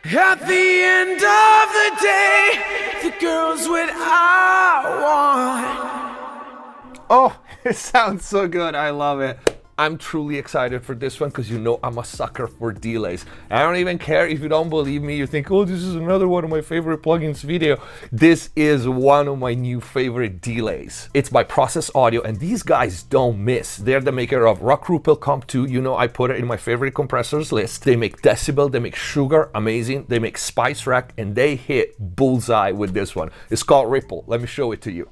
At the end of the day, the girl's what I want. Oh, it sounds so good. I love it. I'm truly excited for this one because you know I'm a sucker for delays. I don't even care if you don't believe me. You think, oh, this is another one of my favorite plugins video. This is one of my new favorite delays. It's by Process Audio, and these guys don't miss. They're the maker of Rock Rupel Comp 2. You know I put it in my favorite compressors list. They make Decibel, they make Sugar, amazing. They make Spice Rack, and they hit bullseye with this one. It's called Ripple. Let me show it to you.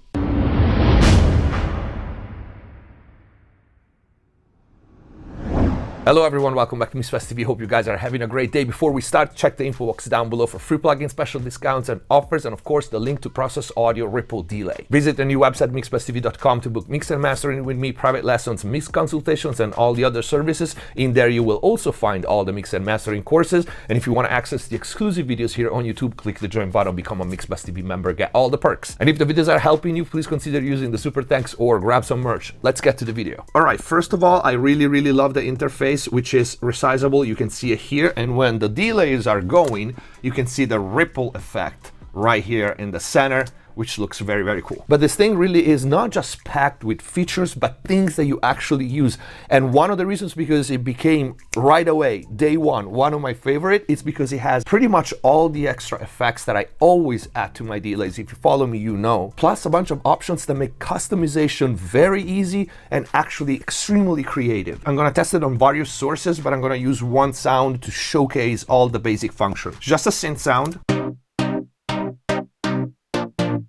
Hello everyone, welcome back to MixFest TV. Hope you guys are having a great day. Before we start, check the info box down below for free plugin special discounts and offers, and of course the link to Process Audio Ripple Delay. Visit the new website mixfesttv.com to book mix and mastering with me, private lessons, mix consultations, and all the other services. In there you will also find all the mix and mastering courses, and if you want to access the exclusive videos here on YouTube, click the join button, become a MixFest TV member, get all the perks. And if the videos are helping you, please consider using the super thanks or grab some merch. Let's get to the video. Alright, first of all, I really love the interface, which is resizable. You can see it here, and when the delays are going, you can see the ripple effect right here in the center, which looks very cool. But this thing really is not just packed with features, but things that you actually use. And one of the reasons because it became right away, day one of my favorite, is because it has pretty much all the extra effects that I always add to my delays. If you follow me, you know. Plus a bunch of options that make customization very easy and actually extremely creative. I'm gonna test it on various sources, but I'm gonna use one sound to showcase all the basic functions. Just a synth sound.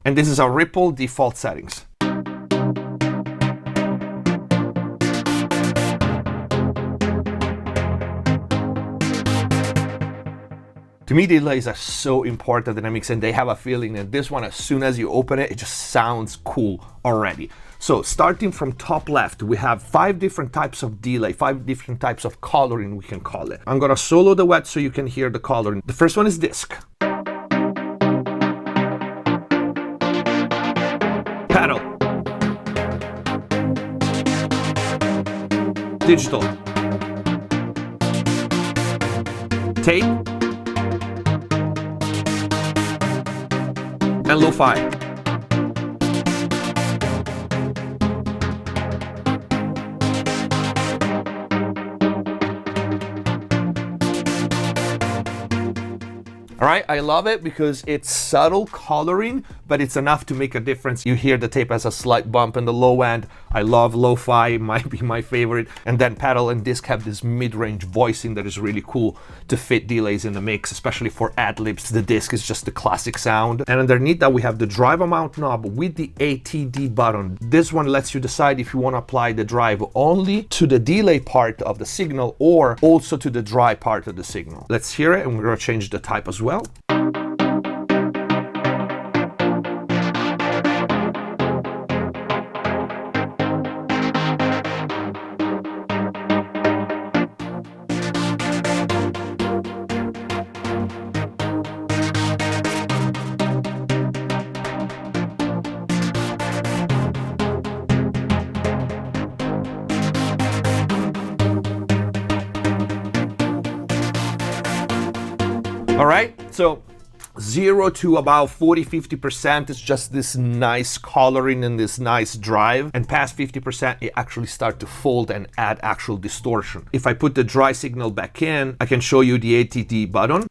And this is our Ripple default settings. To me, delays are so important in a mix, and they have a feeling that this one, as soon as you open it, it just sounds cool already. So starting from top left, we have 5 different types of delay, 5 different types of coloring, we can call it. I'm gonna solo the wet so you can hear the coloring. The first one is disc. Pedal. Digital. Tape. And lo-fi. All right, I love it because it's subtle coloring, but it's enough to make a difference. You hear the tape has a slight bump in the low end. I love lo-fi, might be my favorite. And then pedal and disc have this mid-range voicing that is really cool to fit delays in the mix, especially for ad-libs. The disc is just the classic sound. And underneath that, we have the drive amount knob with the ATD button. This one lets you decide if you want to apply the drive only to the delay part of the signal or also to the dry part of the signal. Let's hear it, and we're going to change the type as well. All right, so 0 to about 40–50% is just this nice coloring and this nice drive, and past 50% it actually starts to fold and add actual distortion. If I put the dry signal back in, I can show you the ATD button.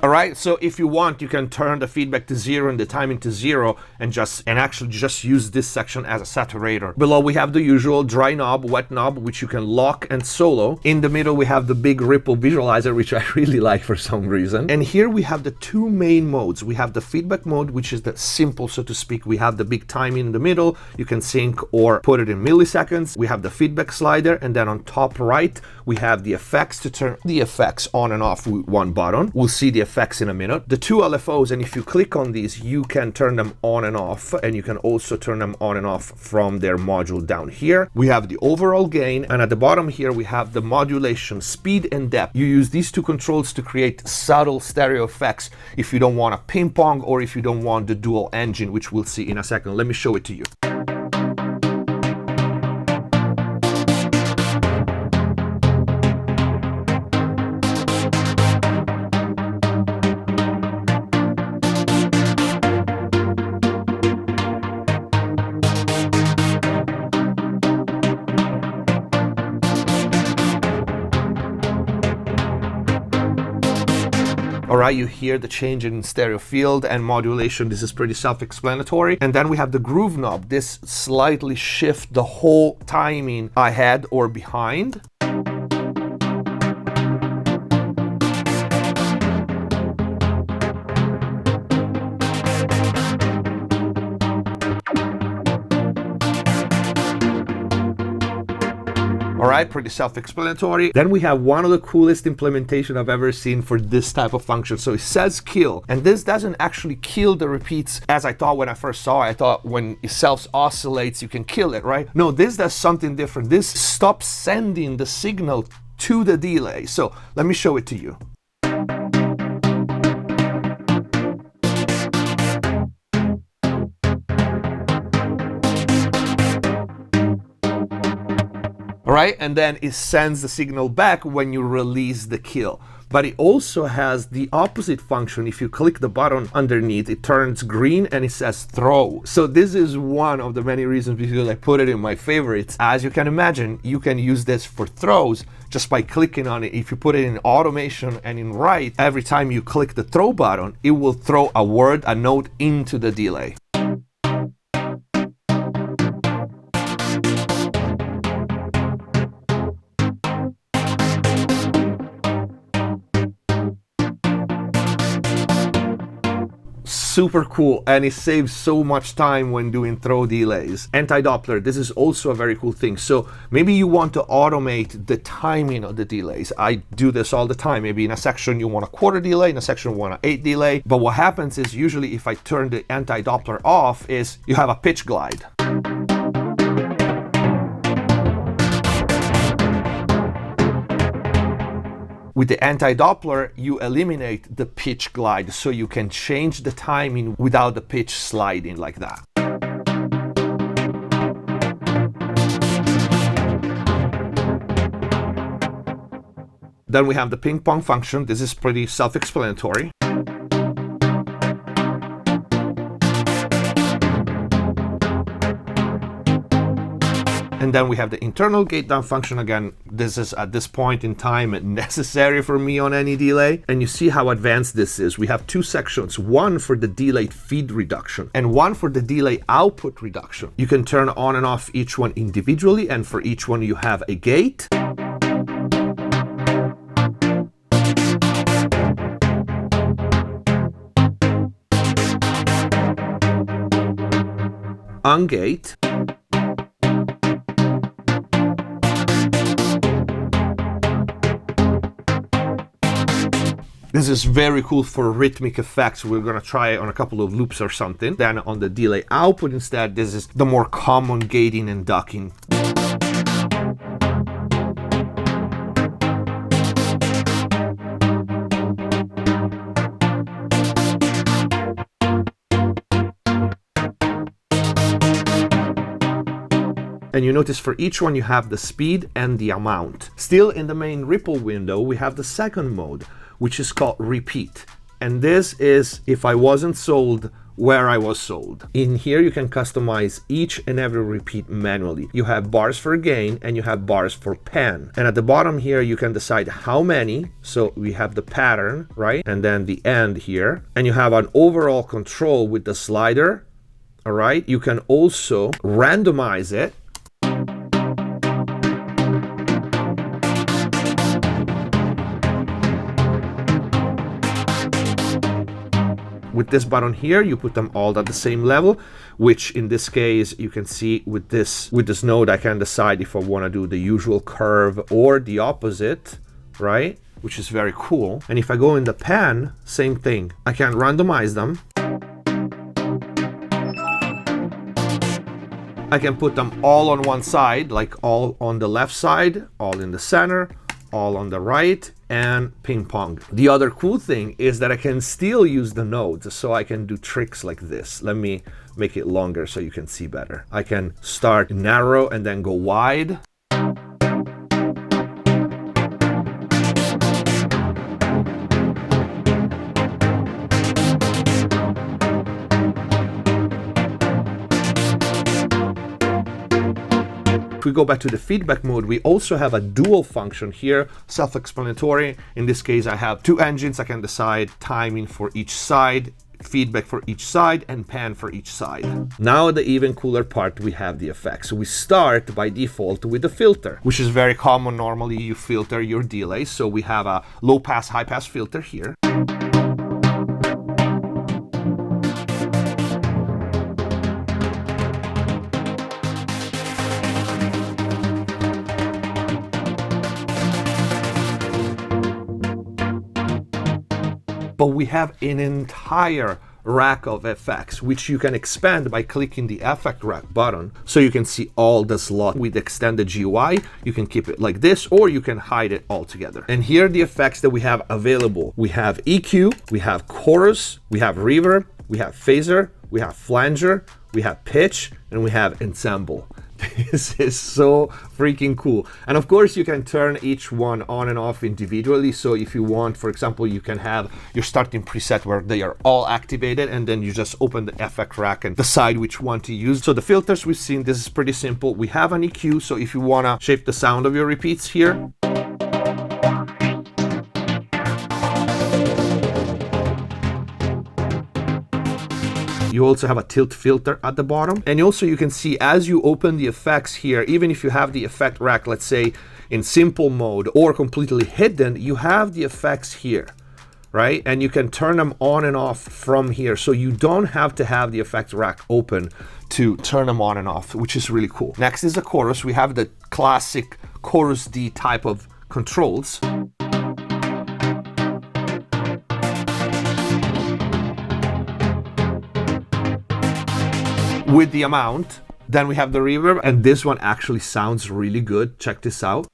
Alright, so if you want, you can turn the feedback to 0 and the timing to 0 and actually just use this section as a saturator. Below we have the usual dry knob, wet knob, which you can lock and solo. In the middle we have the big ripple visualizer, which I really like for some reason. And here we have the 2 main modes. We have the feedback mode, which is the simple, so to speak. We have the big timing in the middle. You can sync or put it in milliseconds. We have the feedback slider, and then on top right we have the effects to turn the effects on and off with one button. We'll see the effects effects in a minute. The two LFOs, and if you click on these, you can turn them on and off, and you can also turn them on and off from their module down here. We have the overall gain, and at the bottom here we have the modulation, speed and depth. You use these two controls to create subtle stereo effects if you don't want a ping pong or if you don't want the dual engine, which we'll see in a second. Let me show it to you. Alright, you hear the change in stereo field and modulation. This is pretty self-explanatory. And then we have the groove knob. This slightly shifts the whole timing ahead or behind. Alright, pretty self-explanatory. Then we have one of the coolest implementation I've ever seen for this type of function. So it says kill, and this doesn't actually kill the repeats as I thought when I first saw it. I thought when it self-oscillates you can kill it, right? No, this does something different. This stops sending the signal to the delay. So let me show it to you. Alright, and then it sends the signal back when you release the kill. But it also has the opposite function. If you click the button underneath, it turns green and it says throw. So this is one of the many reasons because I put it in my favorites. As you can imagine, you can use this for throws just by clicking on it. If you put it in automation and in write, every time you click the throw button, it will throw a word, a note into the delay. Super cool, and it saves so much time when doing throw delays. Anti-Doppler, this is also a very cool thing. So maybe you want to automate the timing of the delays. I do this all the time. Maybe in a section you want a quarter delay, in a section you want an 8 delay. But what happens is usually if I turn the anti-Doppler off is you have a pitch glide. With the anti-Doppler, you eliminate the pitch glide, so you can change the timing without the pitch sliding like that. Then we have the ping pong function. This is pretty self-explanatory. And then we have the internal gate down function. Again, this is at this point in time necessary for me on any delay. And you see how advanced this is. We have two sections, one for the delayed feed reduction and one for the delay output reduction. You can turn on and off each one individually, and for each one you have a gate. Ungate. This is very cool for rhythmic effects. We're gonna try it on a couple of loops or something. Then on the delay output instead, this is the more common gating and ducking. And you notice for each one you have the speed and the amount. Still in the main ripple window, we have the second mode, which is called repeat. And this is if I wasn't sold, where I was sold. In here you can customize each and every repeat manually. You have bars for gain and you have bars for pan. And at the bottom here you can decide how many. So we have the pattern, right? And then the end here. And you have an overall control with the slider. All right. You can also randomize it. With this button here, you put them all at the same level, which in this case, you can see with this node, I can decide if I want to do the usual curve or the opposite, right? which is very cool. And if I go in the pan, same thing. I can randomize them. I can put them all on one side, like all on the left side, all in the center, all on the right, and ping pong. The other cool thing is that I can still use the nodes, so I can do tricks like this. Let me make it longer so you can see better. I can start narrow and then go wide. If we go back to the feedback mode, we also have a dual function here, self-explanatory. In this case, I have two engines. I can decide timing for each side, feedback for each side, and pan for each side. Now the even cooler part, we have the effects. So we start by default with the filter, which is very common. Normally you filter your delay. So we have a low pass, high pass filter here. But we have an entire rack of effects, which you can expand by clicking the effect rack button. So you can see all the slot with extended GUI. You can keep it like this, or you can hide it altogether. And here are the effects that we have available. We have EQ, we have chorus, we have reverb, we have phaser, we have flanger, we have pitch, and we have ensemble. This is so freaking cool. And of course you can turn each one on and off individually. So if you want, for example, you can have your starting preset where they are all activated, and then you just open the effect rack and decide which one to use. So the filters we've seen, this is pretty simple. We have an EQ, so if you want to shape the sound of your repeats here, you also have a tilt filter at the bottom. And also you can see as you open the effects here, even if you have the effect rack, let's say in simple mode or completely hidden, you have the effects here, right? And you can turn them on and off from here. So you don't have to have the effect rack open to turn them on and off, which is really cool. Next is the chorus. We have the classic chorus D type of controls. With the amount, then we have the reverb, and this one actually sounds really good. Check this out.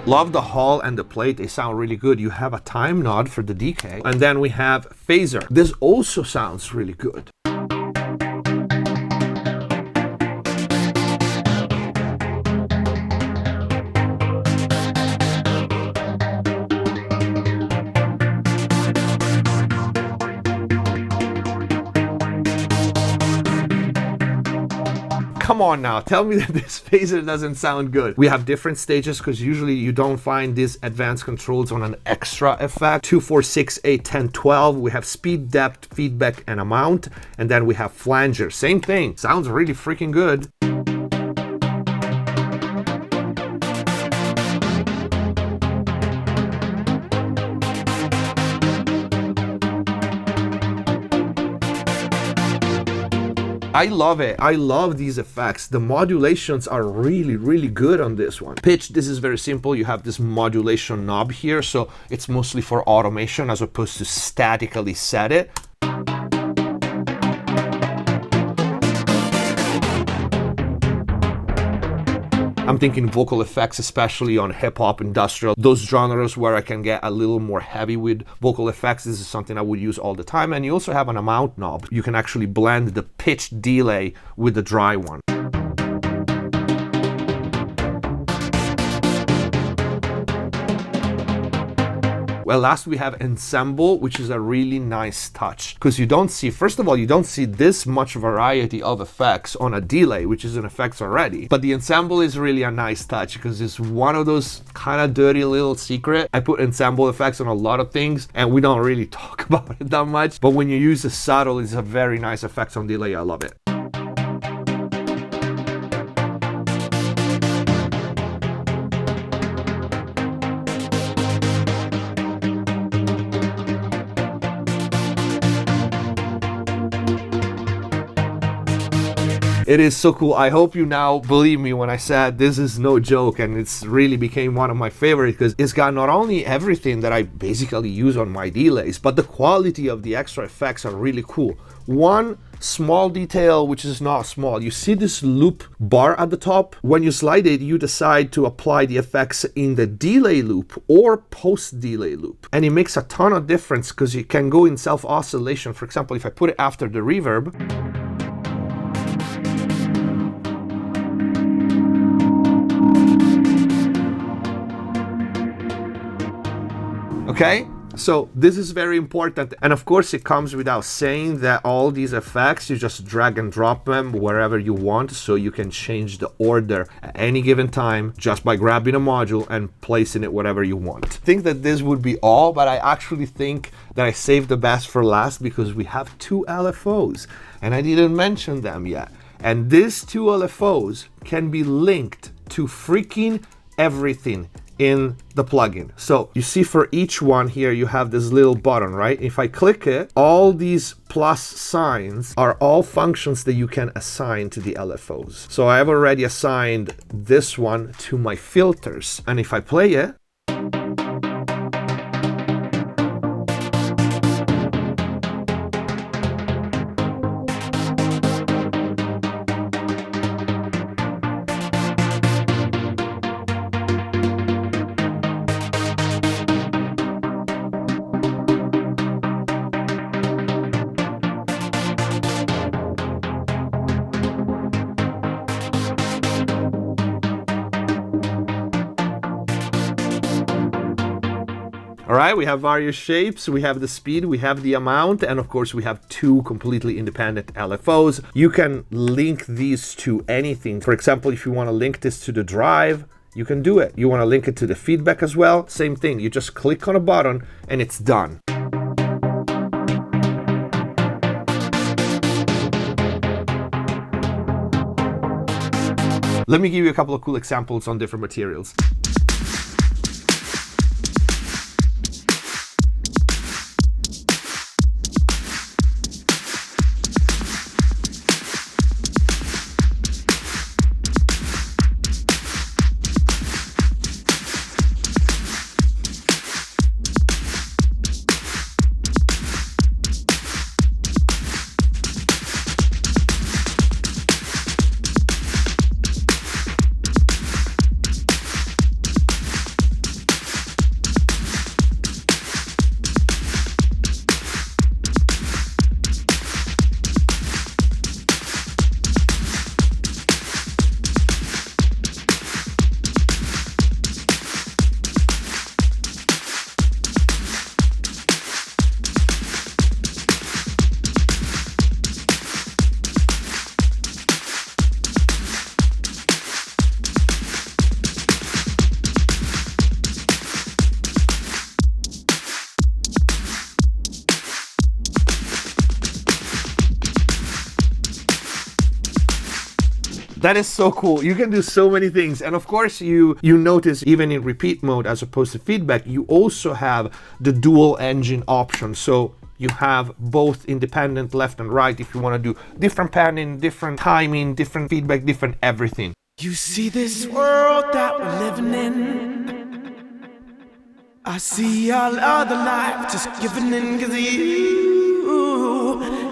Love the hall and the plate, they sound really good. You have a time nod for the decay. And then we have phaser. This also sounds really good. Come on now, tell me that this phaser doesn't sound good. We have different stages because usually you don't find these advanced controls on an extra effect. 2, 4, 6, 8, 10, 12. We have speed, depth, feedback, and amount. And then we have flanger. Same thing. Sounds really freaking good. I love it. I love these effects. The modulations are really, really good on this one. Pitch, this is very simple. You have this modulation knob here, so it's mostly for automation as opposed to statically set it. I'm thinking vocal effects, especially on hip-hop, industrial, those genres where I can get a little more heavy with vocal effects. This is something I would use all the time. And you also have an amount knob. You can actually blend the pitch delay with the dry one. Well, last we have ensemble, which is a really nice touch because you don't see, first of all, you don't see this much variety of effects on a delay, which is in effects already. But the ensemble is really a nice touch because it's one of those kind of dirty little secret. I put ensemble effects on a lot of things and we don't really talk about it that much. But when you use the subtle, it's a very nice effects on delay. I love it. It is so cool. I hope you now believe me when I said this is no joke, and it's really became one of my favorites because it's got not only everything that I basically use on my delays, but the quality of the extra effects are really cool. One small detail, which is not small, you see this loop bar at the top? When you slide it, you decide to apply the effects in the delay loop or post delay loop. And it makes a ton of difference because you can go in self oscillation. For example, if I put it after the reverb, okay, so this is very important, and of course it comes without saying that all these effects you just drag and drop them wherever you want, so you can change the order at any given time just by grabbing a module and placing it wherever you want. I think that this would be all, but I actually think that I saved the best for last because we have two LFOs and I didn't mention them yet. And these two LFOs can be linked to freaking everything in the plugin. So you see for each one here you have this little button, right? If I click it, all these plus signs are all functions that you can assign to the LFOs. So I have already assigned this one to my filters, and if I play it, all right, we have various shapes, we have the speed, we have the amount, and of course we have two completely independent LFOs. You can link these to anything. For example, if you want to link this to the drive, you can do it. You want to link it to the feedback as well, same thing. You just click on a button and it's done. Let me give you a couple of cool examples on different materials. That is so cool. You can do so many things. And of course, you notice even in repeat mode as opposed to feedback, you also have the dual engine option. So you have both independent left and right if you want to do different panning, different timing, different feedback, different everything. You see this world that we're living in, I see all other life just giving in, 'cause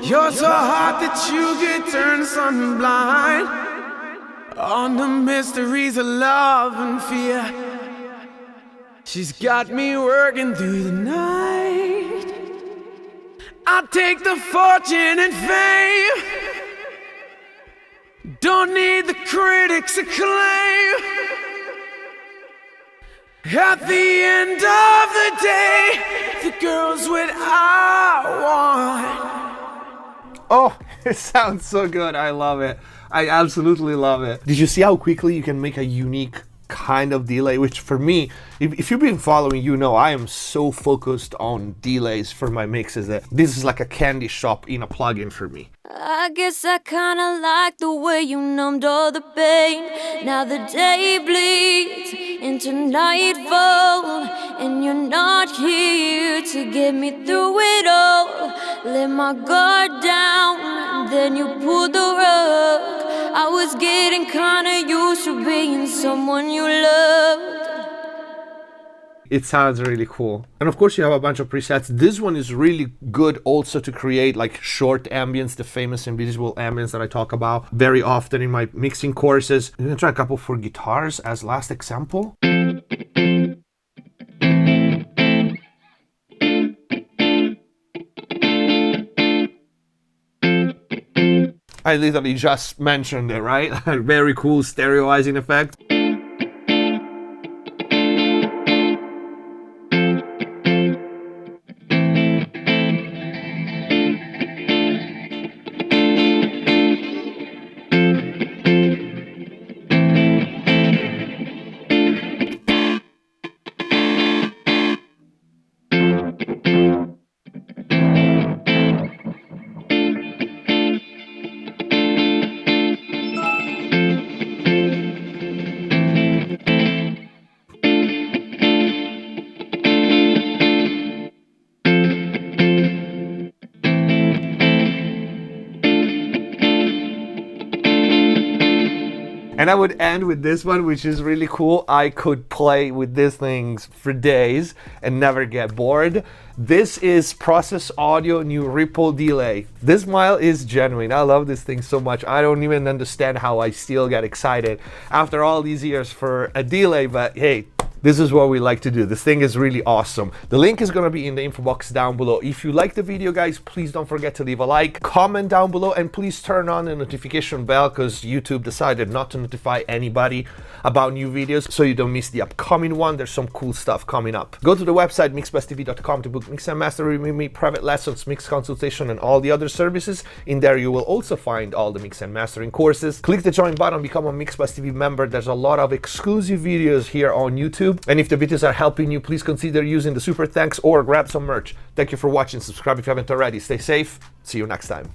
you're so hot that you get turned sun blind on the mysteries of love and fear. She's got me working through the night. I'll take the fortune and fame, don't need the critics' acclaim. At the end of the day, the girl's what I want. Oh, it sounds so good. I love it. I absolutely love it. Did you see how quickly you can make a unique kind of delay? Which for me, if you've been following, you know I am so focused on delays for my mixes that this is like a candy shop in a plugin for me. I guess I kinda like the way you numbed all the pain. Now the day bleeds into nightfall, and you're not here to get me through it all. Let my guard down, then you pulled the rug. I was getting kinda used to being someone you loved. It sounds really cool. And of course you have a bunch of presets. This one is really good also to create like short ambience, the famous invisible ambience that I talk about very often in my mixing courses. I'm gonna try a couple for guitars as last example. I literally just mentioned it, right? Very cool stereoizing effect. And I would end with this one, which is really cool. I could play with these things for days and never get bored. This is Process Audio new Ripple Delay. This mile is genuine. I love this thing so much. I don't even understand how I still get excited after all these years for a delay, but hey, this is what we like to do. This thing is really awesome. The link is gonna be in the info box down below. If you like the video, guys, please don't forget to leave a like, comment down below, and please turn on the notification bell because YouTube decided not to notify anybody about new videos so you don't miss the upcoming one. There's some cool stuff coming up. Go to the website mixbesttv.com to book mix and mastering with me, private lessons, mix consultation, and all the other services. In there you will also find all the mix and mastering courses. Click the join button, become a Mix Best TV member. There's a lot of exclusive videos here on YouTube. And if the videos are helping you, please consider using the super thanks or grab some merch. Thank you for watching. Subscribe if you haven't already. Stay safe. See you next time.